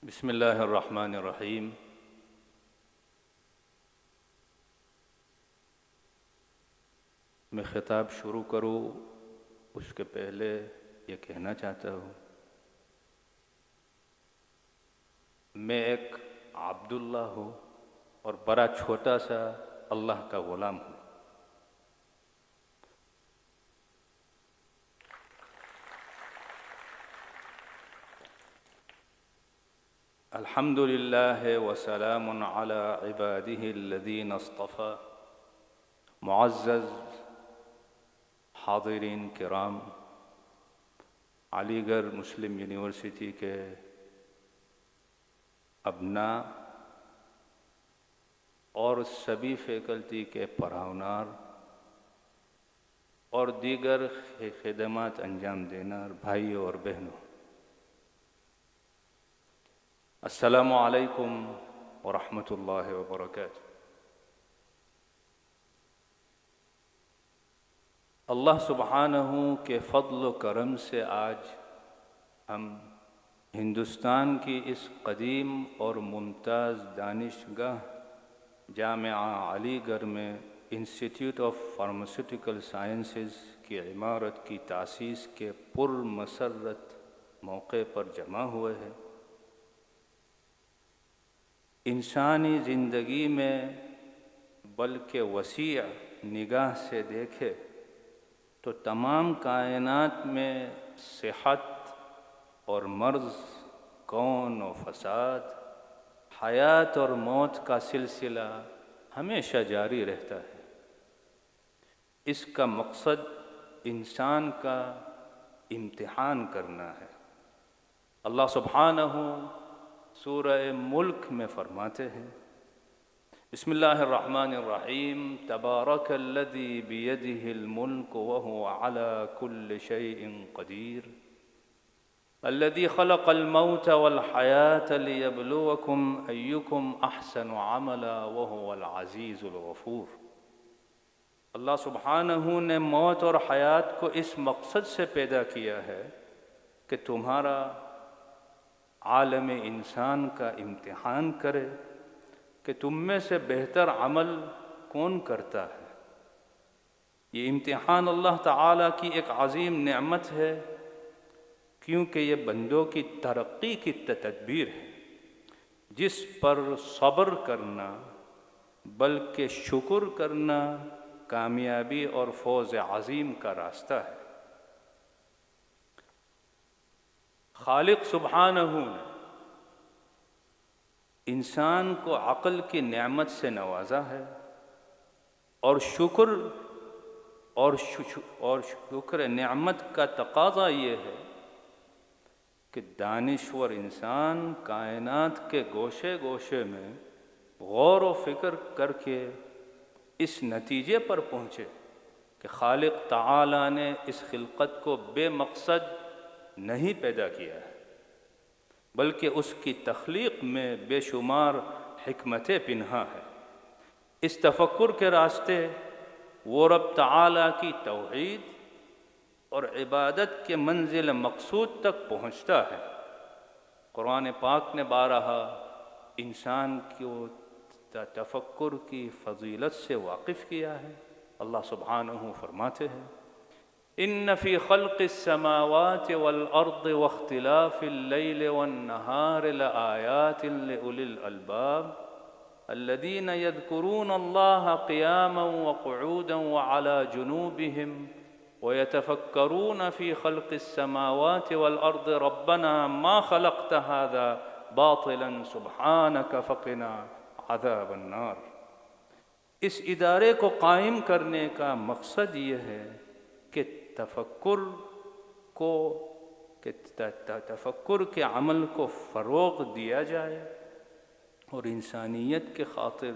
بسم اللہ الرحمن الرحیم۔ میں خطاب شروع کروں اس کے پہلے یہ کہنا چاہتا ہوں، میں ایک عبداللہ ہوں اور بڑا چھوٹا سا اللہ کا غلام ہوں۔ الحمد للہ وسلام علی عبادہ الذین اصطفیٰ۔ معزز حاضرین کرام، علی گڑھ مسلم یونیورسٹی کے ابناء اور سبھی فیکلٹی کے پڑھاونار اور دیگر خدمات انجام دینا بھائیوں اور بہنوں، السلام علیکم ورحمۃ اللہ وبرکاتہ۔ اللہ سبحانہ کے فضل و کرم سے آج ہم ہندوستان کی اس قدیم اور ممتاز دانشگاہ جامعہ علی گڑھ میں انسٹیٹیوٹ آف فارماسیوٹیکل سائنسز کی عمارت کی تاسیس کے پرمسرت موقع پر جمع ہوئے ہیں۔ انسانی زندگی میں بلکہ وسیع نگاہ سے دیکھے تو تمام کائنات میں صحت اور مرض، کون و فساد، حیات اور موت کا سلسلہ ہمیشہ جاری رہتا ہے۔ اس کا مقصد انسان کا امتحان کرنا ہے۔ اللہ سبحانہ سورہ ملک میں فرماتے ہیں، بسم اللہ الرحمن الرحیم، تبارک الذی بیدہ الملک وہو علی کل شیء قدیر، الذی خلق الموت والحیاة لیبلوکم ایکم احسن عملا وہو العزیز الغفور۔ اللہ سبحانہ نے موت اور حیات کو اس مقصد سے پیدا کیا ہے کہ تمہارا عالم انسان کا امتحان کرے کہ تم میں سے بہتر عمل کون کرتا ہے۔ یہ امتحان اللہ تعالیٰ کی ایک عظیم نعمت ہے، کیونکہ یہ بندوں کی ترقی کی تدبیر ہے، جس پر صبر کرنا بلکہ شکر کرنا کامیابی اور فوز عظیم کا راستہ ہے۔ خالق سبحانہ نے انسان کو عقل کی نعمت سے نوازا ہے، اور شکر نعمت کا تقاضا یہ ہے کہ دانشور انسان کائنات کے گوشے گوشے میں غور و فکر کر کے اس نتیجے پر پہنچے کہ خالق تعالی نے اس خلقت کو بے مقصد نہیں پیدا کیا ہے، بلکہ اس کی تخلیق میں بے شمار حکمتیں پنہا ہے۔ اس تفکر کے راستے وہ رب تعالیٰ کی توحید اور عبادت کے منزل مقصود تک پہنچتا ہے۔ قرآن پاک نے بارہا انسان کو تفکر کی فضیلت سے واقف کیا ہے۔ اللہ سبحانہ فرماتے ہیں، ان فی خلق السماوات والارض واختلاف اللیل والنہار لآیات لأولی الالباب الذین یذکرون اللہ قیاما وقعودا وعلی جنوبہم ویتفکرون فی خلق السماوات والارض ربنا ما خلقت هذا باطلا سبحانک فقنا عذاب النار۔ اس ادارے کو قائم کرنے کا مقصد یہ ہے کہ تفکر کے عمل کو فروغ دیا جائے اور انسانیت کے خاطر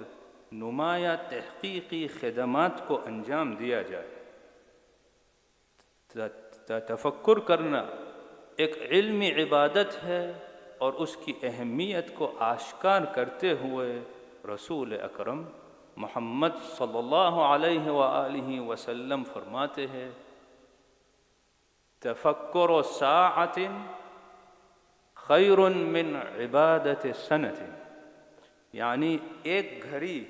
نمایاں تحقیقی خدمات کو انجام دیا جائے۔ تفکر کرنا ایک علمی عبادت ہے، اور اس کی اہمیت کو آشکار کرتے ہوئے رسول اکرم محمد صلی اللہ علیہ وآلہ وسلم فرماتے ہیں، تفکر ساعت خیر من عبادت سنت، یعنی ایک گھڑی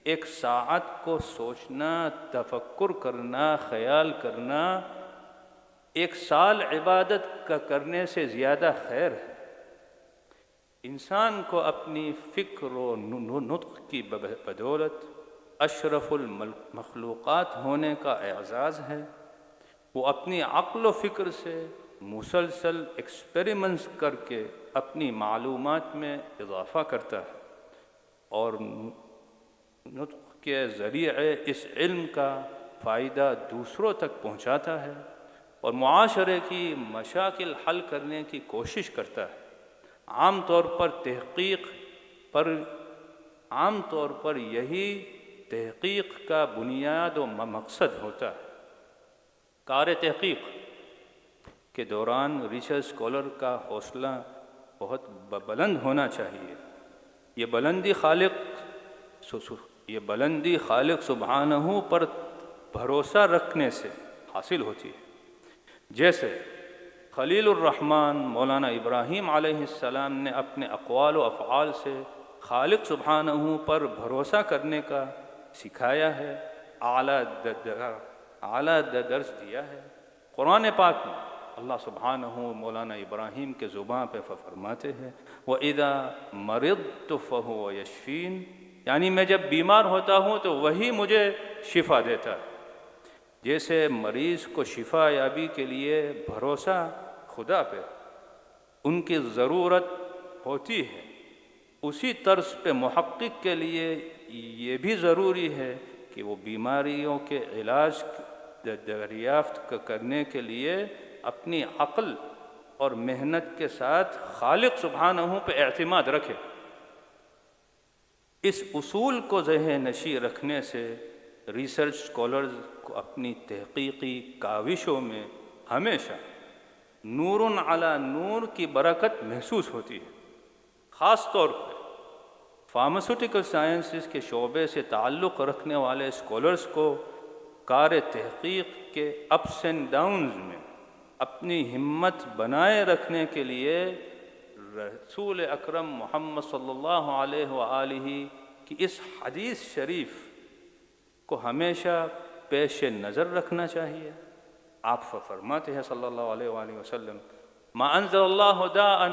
ایک ساعت کو سوچنا، تفکر کرنا، خیال کرنا 1 سال عبادت کا کرنے سے زیادہ خیر ہے۔ انسان کو اپنی فکر و نطق کی بدولت اشرف المخلوقات ہونے کا اعزاز ہے۔ وہ اپنی عقل و فکر سے مسلسل ایکسپیریمنٹس کر کے اپنی معلومات میں اضافہ کرتا ہے اور نطق کے ذریعے اس علم کا فائدہ دوسروں تک پہنچاتا ہے اور معاشرے کی مشاکل حل کرنے کی کوشش کرتا ہے۔ عام طور پر یہی تحقیق کا بنیاد و مقصد ہوتا ہے۔ کار تحقیق کے دوران ریسرچ اسکالر کا حوصلہ بہت بلند ہونا چاہیے۔ یہ بلندی خالق سبحانہ پر بھروسہ رکھنے سے حاصل ہوتی ہے۔ جیسے خلیل الرحمن مولانا ابراہیم علیہ السلام نے اپنے اقوال و افعال سے خالق سبحانہ پر بھروسہ کرنے کا سکھایا ہے، اعلیٰ درس دیا ہے۔ قرآن پاک میں اللہ سبحانہ مولانا ابراہیم کے زبان پہ فرماتے ہیں وَإِذَا مَرِضْتُ فَهُوَ يَشْفِينِ، یعنی میں جب بیمار ہوتا ہوں تو وہی مجھے شفا دیتا ہے۔ جیسے مریض کو شفا یابی کے لیے بھروسہ خدا پہ ان کی ضرورت ہوتی ہے، اسی طرز پہ محقق کے لیے یہ بھی ضروری ہے کہ وہ بیماریوں کے علاج دریافت کرنے کے لیے اپنی عقل اور محنت کے ساتھ خالق سبحانہ پہ اعتماد رکھے۔ اس اصول کو ذہن نشین رکھنے سے ریسرچ اسکالرز کو اپنی تحقیقی کاوشوں میں ہمیشہ نور علی نور کی برکت محسوس ہوتی ہے۔ خاص طور پر فارماسیوٹیکل سائنسز کے شعبے سے تعلق رکھنے والے اسکالرز کو کار تحقیق کے اپس اینڈ ڈاؤنز میں اپنی ہمت بنائے رکھنے کے لیے رسول اکرم محمد صلی اللہ علیہ وآلہ کی اس حدیث شریف کو ہمیشہ پیش نظر رکھنا چاہیے۔ آپ فرماتے ہیں صلی اللہ علیہ وآلہ وسلم ما انزل اللہ داء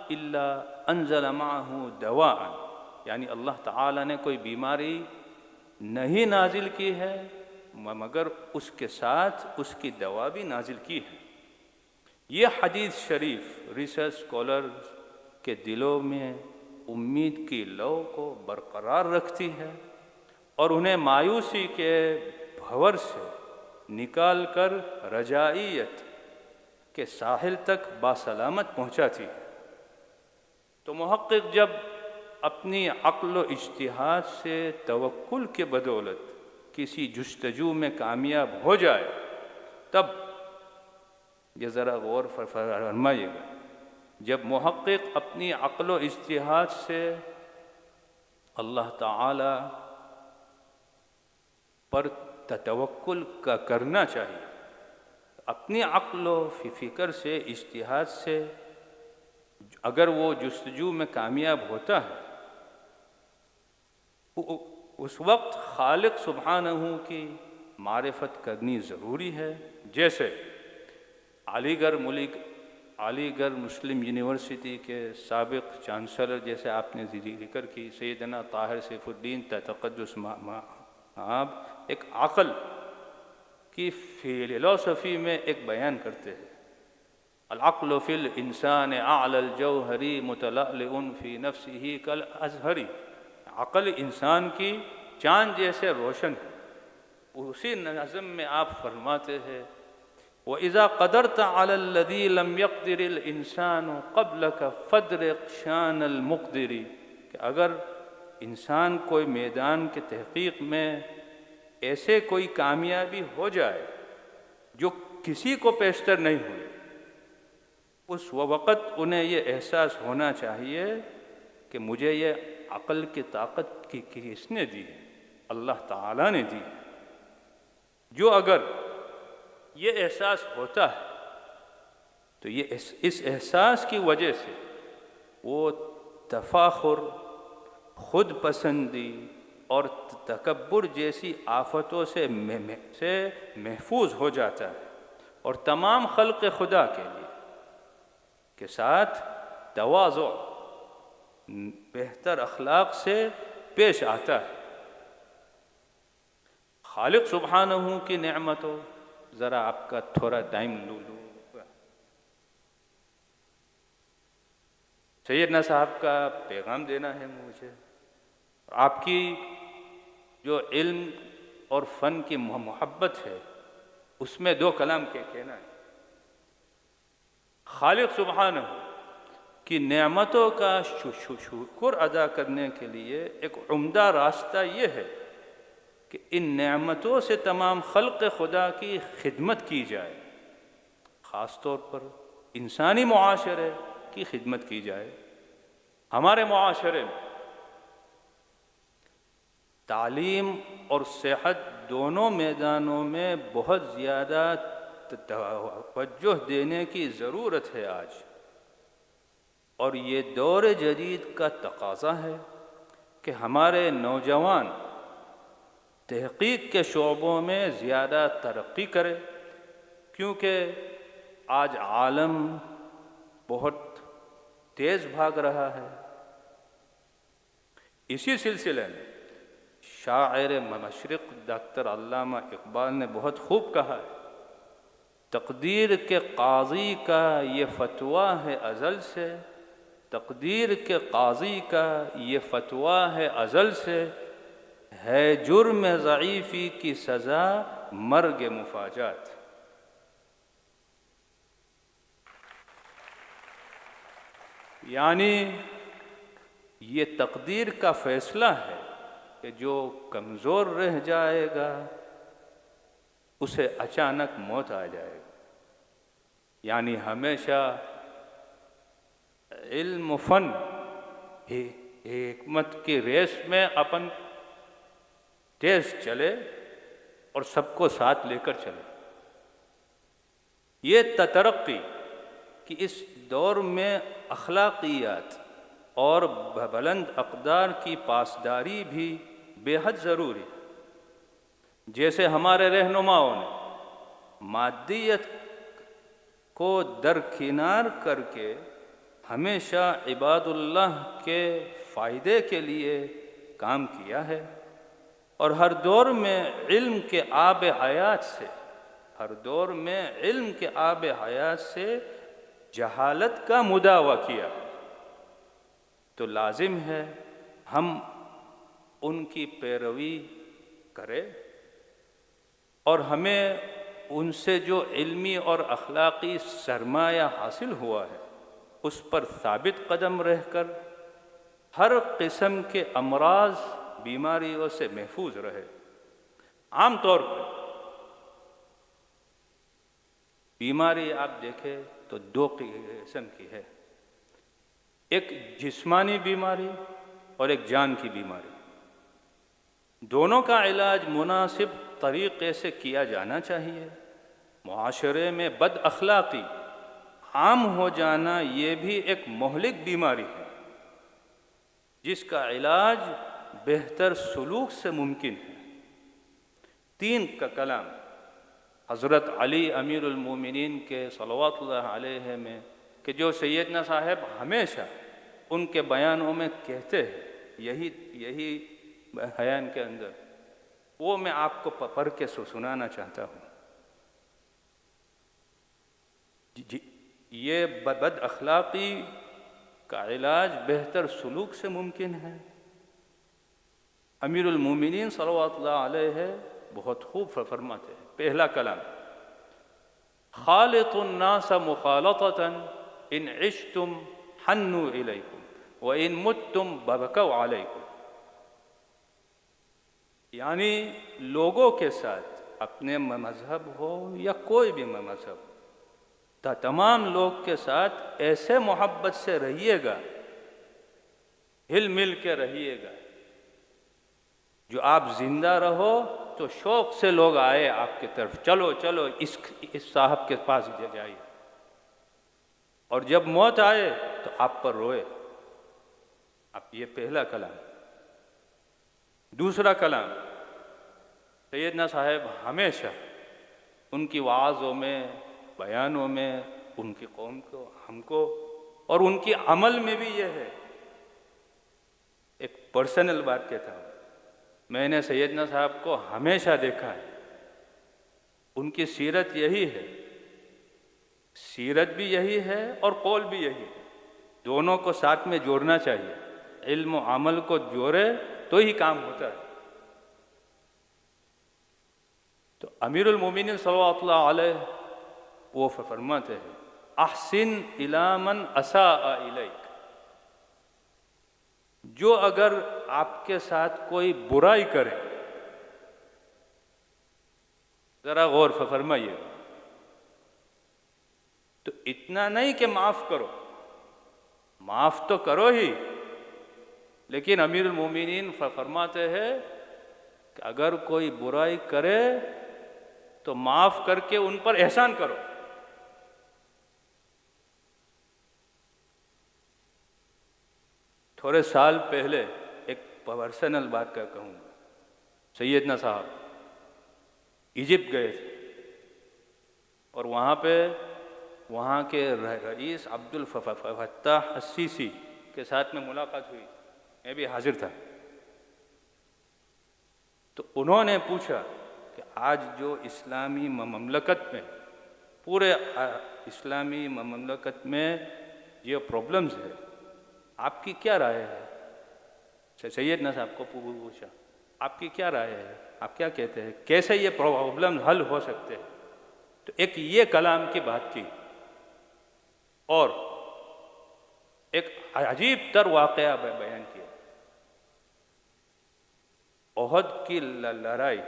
الا انزل معه دواء، یعنی اللہ تعالیٰ نے کوئی بیماری نہیں نازل کی ہے مگر اس کے ساتھ اس کی دوا بھی نازل کی ہے۔ یہ حدیث شریف ریسرچ اسکالر کے دلوں میں امید کی لو کو برقرار رکھتی ہے اور انہیں مایوسی کے بھنور سے نکال کر رجائیت کے ساحل تک باسلامت پہنچاتی ہے۔ تو محقق جب اپنی عقل و اجتہاد سے توکل کے بدولت کسی جستجو میں کامیاب ہو جائے تب یہ ذرا غور فرمائیے گا، جب محقق اپنی عقل و اجتہاد سے اللہ تعالی پر توکل کرنا چاہیے، اپنی عقل و فکر سے اجتہاد سے اگر وہ جستجو میں کامیاب ہوتا ہے اس وقت خالق سبحانہ کی معرفت کرنی ضروری ہے۔ جیسے علی گڑھ مسلم یونیورسٹی کے سابق چانسلر جیسے آپ نے ذکر کی سیدنا طاہر سیف الدین تقدس مآب ایک عقل کی فلسفی میں ایک بیان کرتے ہیں العقل فی الانسان اعلی الجوہر متلألئ فی نفسہ کالازہر، عقل انسان کی چاند جیسے روشن ہے۔ اسی نظم میں آپ فرماتے ہیں وَإِذَا قَدَرْتَ عَلَى الَّذِي لَمْ يَقْدِرِ الْإِنسَانُ قَبْلَكَ فَادْرِقْ شَانَ الْمُقْدِرِ، کہ اگر انسان کوئی میدان کے تحقیق میں ایسے کوئی کامیابی ہو جائے جو کسی کو پیشتر نہیں ہوئی، اس وقت انہیں یہ احساس ہونا چاہیے کہ مجھے یہ عقل کی طاقت کس نے دی ہے؟ اللہ تعالیٰ نے دی ہے۔ جو اگر یہ احساس ہوتا ہے تو یہ اس احساس کی وجہ سے وہ تفاخر، خود پسندی اور تکبر جیسی آفتوں سے محفوظ ہو جاتا ہے، اور تمام خلق خدا کے لیے کے ساتھ تواضع، بہتر اخلاق سے پیش آتا ہے۔ خالق سبحانہ کی نعمتوں، ذرا آپ کا تھوڑا ٹائم لوں سیدنا صاحب کا پیغام دینا ہے مجھے، آپ کی جو علم اور فن کی محبت ہے اس میں دو کلام کے کہنا ہے۔ خالق سبحانہ کی نعمتوں کا شکر ادا کرنے کے لیے ایک عمدہ راستہ یہ ہے کہ ان نعمتوں سے تمام خلق خدا کی خدمت کی جائے، خاص طور پر انسانی معاشرے کی خدمت کی جائے۔ ہمارے معاشرے میں تعلیم اور صحت دونوں میدانوں میں بہت زیادہ توجہ دینے کی ضرورت ہے آج، اور یہ دور جدید کا تقاضا ہے کہ ہمارے نوجوان تحقیق کے شعبوں میں زیادہ ترقی کرے، کیونکہ آج عالم بہت تیز بھاگ رہا ہے۔ اسی سلسلے میں شاعر مشرق ڈاکٹر علامہ اقبال نے بہت خوب کہا ہے، تقدیر کے قاضی کا یہ فتویٰ ہے ازل سے، تقدیر کے قاضی کا یہ فتویٰ ہے ازل سے، ہے جرم ضعیفی کی سزا مرگ مفاجات۔ یعنی یہ تقدیر کا فیصلہ ہے کہ جو کمزور رہ جائے گا اسے اچانک موت آ جائے گا۔ یعنی ہمیشہ علم و فن حکمت کی ریس میں اپن تیز چلے اور سب کو ساتھ لے کر چلے۔ یہ ترقی کہ اس دور میں اخلاقیات اور بلند اقدار کی پاسداری بھی بے حد ضروری ہے۔ جیسے ہمارے رہنماؤں نے مادیت کو درکنار کر کے ہمیشہ عباد اللہ کے فائدے کے لیے کام کیا ہے، اور ہر دور میں علم کے آب حیات سے جہالت کا مداوع کیا، تو لازم ہے ہم ان کی پیروی کریں، اور ہمیں ان سے جو علمی اور اخلاقی سرمایہ حاصل ہوا ہے اس پر ثابت قدم رہ کر ہر قسم کے امراض، بیماریوں سے محفوظ رہے۔ عام طور پر بیماری آپ دیکھیں تو دو قسم کی ہے، ایک جسمانی بیماری اور ایک جان کی بیماری۔ دونوں کا علاج مناسب طریقے سے کیا جانا چاہیے۔ معاشرے میں بد اخلاقی عام ہو جانا یہ بھی ایک مہلک بیماری ہے، جس کا علاج بہتر سلوک سے ممکن ہے۔ 3 کا کلام حضرت علی امیر المومنین کے صلوات اللہ علیہ میں، کہ جو سیدنا صاحب ہمیشہ ان کے بیانوں میں کہتے ہیں، یہی بیان کے اندر، وہ میں آپ کو پڑھ کے سنانا چاہتا ہوں۔ یہ بد اخلاقی کا علاج بہتر سلوک سے ممکن ہے۔ امیر المومنین صلوات اللہ علیہ بہت خوب فرماتے ہیں۔ پہلا کلام، خالط الناس مخالطة ان عشتم حنوا الیکم وان متم ببکوا علیکم۔ یعنی لوگوں کے ساتھ، اپنے مذہب ہو یا کوئی بھی مذہب، تمام لوگ کے ساتھ ایسے محبت سے رہیے گا، ہل مل کے رہیے گا، جو آپ زندہ رہو تو شوق سے لوگ آئے آپ کی طرف، چلو چلو اس صاحب کے پاس جائیے، اور جب موت آئے تو آپ پر روئے، اب یہ پہلا کلام۔ دوسرا کلام، سیدنا صاحب ہمیشہ ان کی وعظوں میں، بیانوں میں ان کی قوم کو، ہم کو، اور ان کی عمل میں بھی یہ ہے۔ ایک پرسنل بات کہتا ہوں، میں نے سیدنا صاحب کو ہمیشہ دیکھا ہے، ان کی سیرت یہی ہے، سیرت بھی یہی ہے اور قول بھی یہی ہے، دونوں کو ساتھ میں جوڑنا چاہیے۔ علم و عمل کو جوڑے تو ہی کام ہوتا ہے۔ تو امیر المومنین صلی اللہ علیہ وہ فرماتے ہیں، احسن الی من اساء الیک، جو اگر آپ کے ساتھ کوئی برائی کرے، ذرا غور فرمائیے، تو اتنا نہیں کہ معاف کرو، معاف تو کرو ہی، لیکن امیر المومنین فرماتے ہیں کہ اگر کوئی برائی کرے تو معاف کر کے ان پر احسان کرو۔ تھوڑے سال پہلے ایک پرسنل بات کا کہوں گا، سیدنا صاحب ایجپٹ گئے تھے، اور وہاں پہ وہاں کے رئیس عبد الفتاح السیسی کے ساتھ میں ملاقات ہوئی، میں بھی حاضر تھا۔ تو انہوں نے پوچھا کہ آج جو اسلامی مملکت میں، پورے اسلامی مملکت میں یہ پرابلمز ہے، آپ کی کیا رائے ہے؟ سیدنا صاحب کو پوچھا، آپ کی کیا رائے ہے، آپ کیا کہتے ہیں، کیسے یہ پرابلم حل ہو سکتے ہیں؟ تو ایک یہ کلام کی بات کی، اور ایک عجیب تر واقعہ بیان کیا۔ احد کی لڑائی،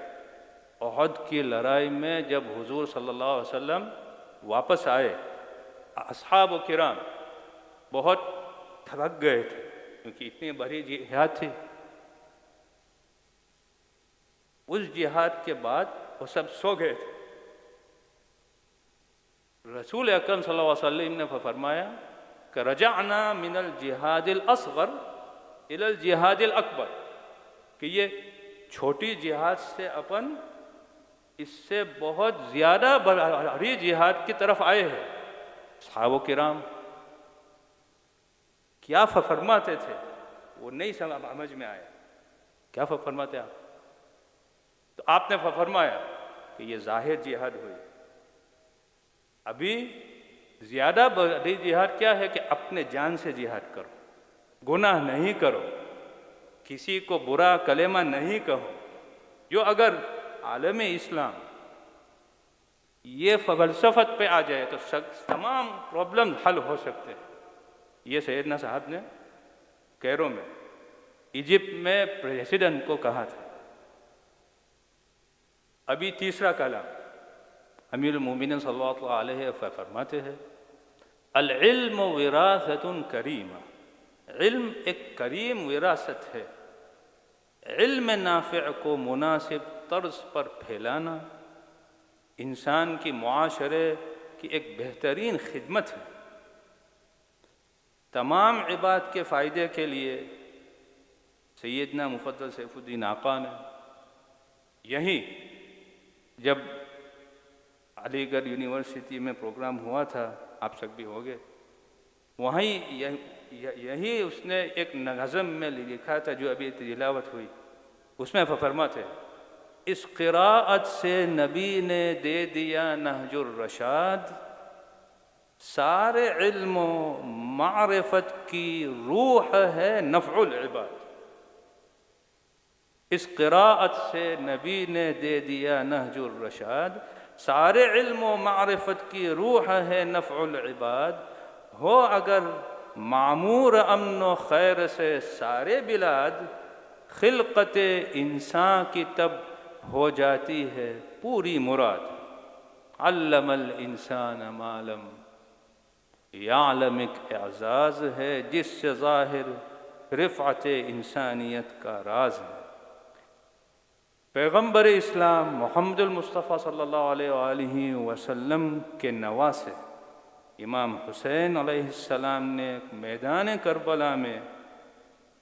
احد کی لڑائی میں جب حضور صلی اللہ علیہ وسلم واپس آئے، اصحاب و کرام بہت تھک گئے تھے، کیونکہ اتنی بڑی جہاد تھی۔ اس جہاد کے بعد وہ سب سو گئے تھے۔ رسول اکرم صلی اللہ علیہ وسلم نے فرمایا کہ رجعنا من الجہاد الاصغر الى الجہاد الاکبر، کہ یہ چھوٹی جہاد سے اپن اس سے بہت زیادہ بڑی جہاد کی طرف آئے ہیں۔ صحابہ کرام کیا فرماتے تھے وہ نہیں سمجھ میں آیا، کیا فرماتے آپ؟ تو آپ نے فرمایا کہ یہ ظاہر جہاد ہوئی، ابھی زیادہ بڑی جہاد کیا ہے کہ اپنے جان سے جہاد کرو، گناہ نہیں کرو، کسی کو برا کلمہ نہیں کہو۔ جو اگر عالم اسلام یہ فلسفت پہ آ جائے تو تمام پرابلم حل ہو سکتے ہیں۔ یہ سیدنا صاحب نے کیرو میں، ایجپٹ میں پریزیڈنٹ کو کہا تھا۔ ابھی تیسرا کلام، امیر المومنین صلی اللہ علیہ فرماتے ہیں، العلم وراثۃ کریمہ، علم ایک کریم وراثت ہے۔ علم نافع کو مناسب طرز پر پھیلانا انسان کی معاشرے کی ایک بہترین خدمت ہے۔ تمام عباد کے فائدے کے لیے سیدنا مفضل سیف الدین آقا نے یہیں جب علی گڑھ یونیورسٹی میں پروگرام ہوا تھا، آپ سب بھی ہوگے، وہیں یہی اس نے ایک نظم میں لکھا تھا جو ابھی تلاوت ہوئی، اس میں فرماتے ہیں، اس قراءت سے نبی نے دے دیا نہج الرشاد، سارے علم و معرفت کی روح ہے نفع العباد۔ اس قراءت سے نبی نے دے دیا نہج الرشاد، سارے علم و معرفت کی روح ہے نفع العباد، ہو اگر معمور امن و خیر سے سارے بلاد، خلقت انسان کی تب ہو جاتی ہے پوری مراد۔ علم الانسان ما لم یعلم، ایک اعزاز ہے جس سے ظاہر رفعت انسانیت کا راز ہے۔ پیغمبر اسلام محمد المصطفیٰ صلی اللہ علیہ وآلہ وسلم کے نواسے امام حسین علیہ السلام نے میدان کربلا میں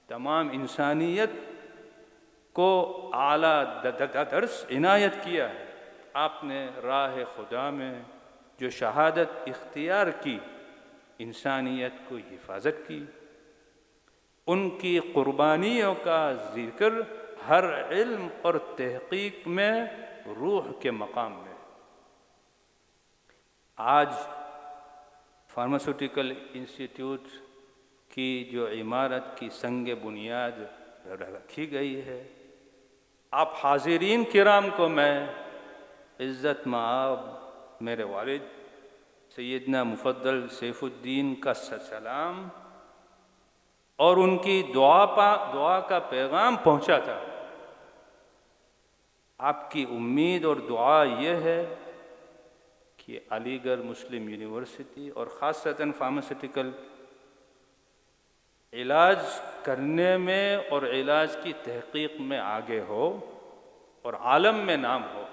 تمام انسانیت کو اعلیٰ درس عنایت کیا ہے۔ آپ نے راہ خدا میں جو شہادت اختیار کی، انسانیت کو حفاظت کی، ان کی قربانیوں کا ذکر ہر علم اور تحقیق میں روح کے مقام میں۔ آج فارماسیوٹیکل انسٹیٹیوٹ کی جو عمارت کی سنگ بنیاد رکھی گئی ہے، آپ حاضرین کرام کو میں عزت مآب میرے والد سیدنا مفضل سیف الدین کا سلام اور ان کی دعا کا پیغام پہنچا تھا۔ آپ کی امید اور دعا یہ ہے کہ علی گڑھ مسلم یونیورسٹی اور خاصتاً فارماسیوٹیکل علاج کرنے میں اور علاج کی تحقیق میں آگے ہو اور عالم میں نام ہو۔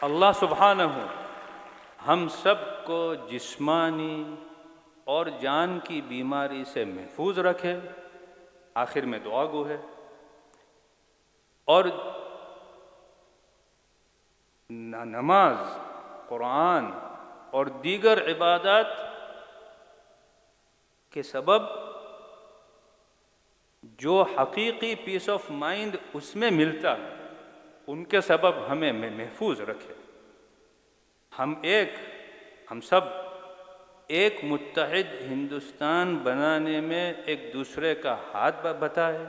اللہ سبحانہ ہم سب کو جسمانی اور جان کی بیماری سے محفوظ رکھے۔ آخر میں دعا گو ہے، اور نماز، قرآن اور دیگر عبادات کے سبب جو حقیقی پیس آف مائنڈ اس میں ملتا ہے، ان کے سبب ہمیں محفوظ رکھے۔ ہم سب ایک متحد ہندوستان بنانے میں ایک دوسرے کا ہاتھ بٹائے،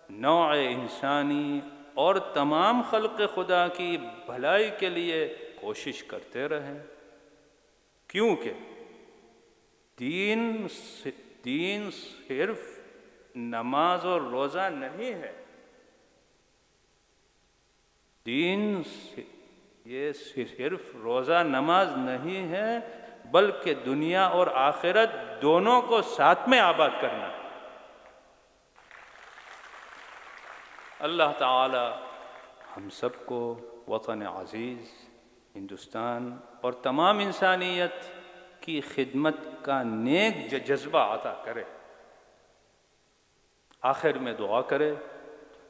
نوع انسانی اور تمام خلق خدا کی بھلائی کے لیے کوشش کرتے رہیں، کیونکہ دین صرف نماز اور روزہ نہیں ہے۔ دین یہ صرف روزہ نماز نہیں ہے، بلکہ دنیا اور آخرت دونوں کو ساتھ میں آباد کرنا۔ اللہ تعالی ہم سب کو وطن عزیز ہندوستان اور تمام انسانیت کی خدمت کا نیک جذبہ عطا کرے۔ آخر میں دعا کرے،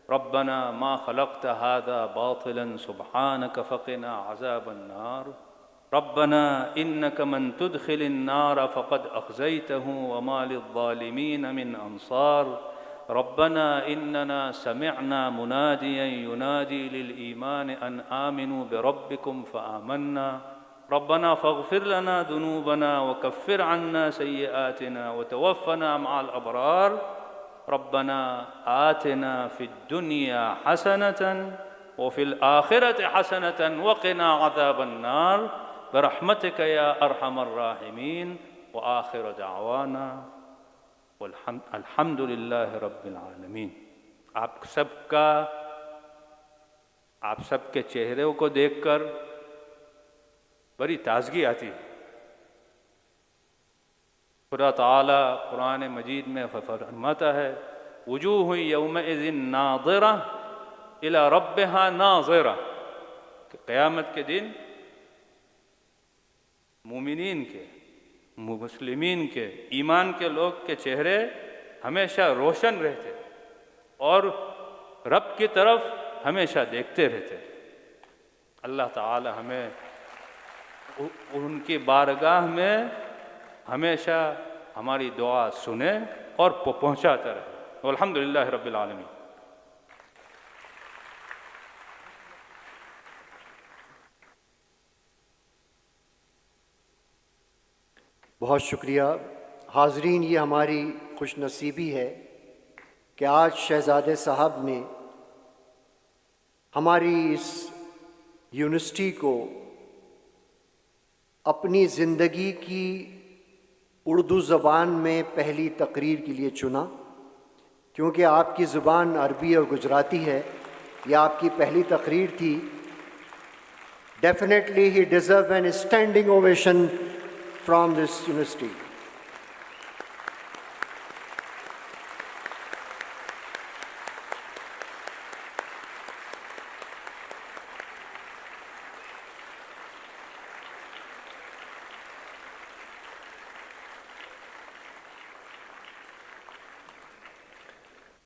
ربنا ما خلقت هذا باطلا سبحانك فقنا عذاب النار، ربنا انك من تدخل النار فقد اخزيته وما للظالمين من انصار، ربنا اننا سمعنا مناديا ينادي للايمان ان امنوا بربكم فآمنا، ربنا فاغفر لنا ذنوبنا وكفر عنا سيئاتنا وتوفنا مع الابرار، ربنا آتنا في الدنيا حسنة وفي الآخرة حسنة وقنا عذاب النار برحمتك يا أرحم الراحمين، وآخر دعوانا الحمد لله رب العالمین۔ آپ سب کے چہروں کو دیکھ کر بڑی تازگی آتی ہے۔ خدا تعالیٰ قرآن مجید میں فرماتا ہے، وجوہ یومئذ ناظرہ الی ربہا ناظرہ، کہ قیامت کے دن مومنین کے، مسلمین کے، ایمان کے لوگ کے چہرے ہمیشہ روشن رہتے اور رب کی طرف ہمیشہ دیکھتے رہتے۔ اللہ تعالی ہمیں ان کی بارگاہ میں ہمیشہ ہماری دعا سنے اور پہنچاتا رہے۔ والحمدللہ رب العالمین۔ بہت شکریہ حاضرین، یہ ہماری خوش نصیبی ہے کہ آج شہزادے صاحب نے ہماری اس یونیورسٹی کو اپنی زندگی کی اردو زبان میں پہلی تقریر کے لیے چنا، کیونکہ آپ کی زبان عربی اور گجراتی ہے، یہ آپ کی پہلی تقریر تھی۔ Definitely he deserves an standing ovation from this university.